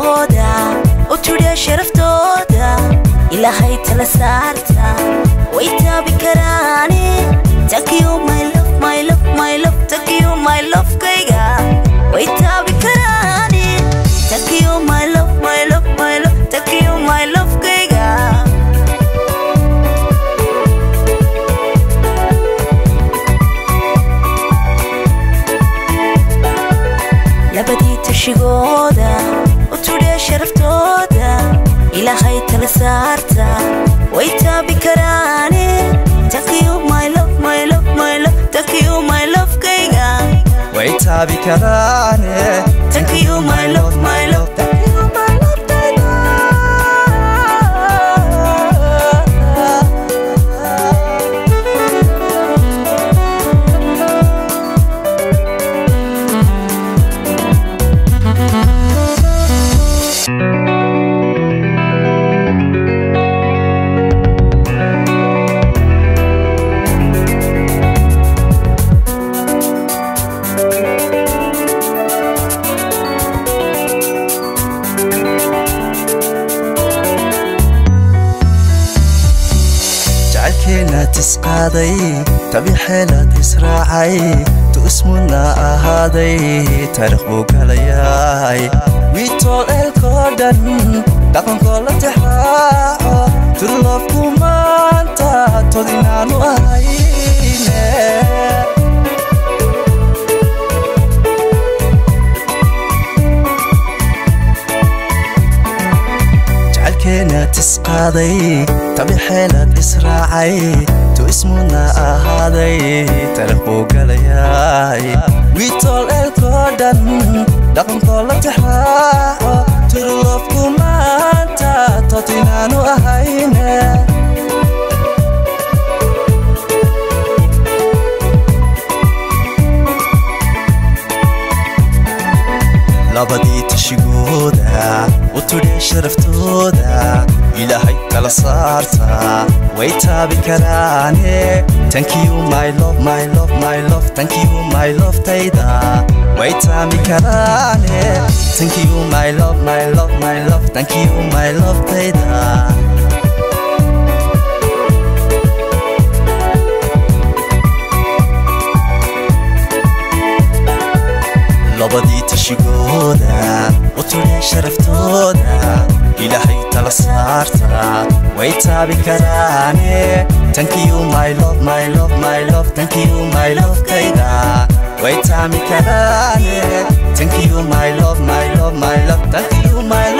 tashigooda u tudhiya sharaftooda ilaahay tala saarta way taabi karaane thank you my love my love my love thank you my love kayga way taabi karaane thank you my love my love my love thank you my love kayga labadii tashigooda u tudhiya sharaftooda ilaahay tala saarta way taabi karaane thank you my love my love my love thank you my love kayga way taabi karaane thank you my love my love thank you my love kayga تسقاضي تبي حيلة تسرعي تسمنا هذي تاريخ بوكالياي ويتول الكودن دقن كل تحاق ترلفكم أنت تودينا نوهيني جعلكينا تسقاضي تبي حيلة تسرعي اسمنا هذي ترقو قلياي ويتول الكودن دقن كل تحاق ترلفكم أنت تطينا نوهيني labadii tashigooda u tudhiya sharaftooda ilaahay tala saarta way taabi karaane thank you my love my love my love thank you my love tayda way taabi karaane thank you my love my love my love thank you my love tayda labadii tashigooda u tudhiya sharaftooda ilaahay tala saarta way taabi karaane thank you my love my love my love thank you my love kayga way taabi karaane thank you my love my love my love thank you my love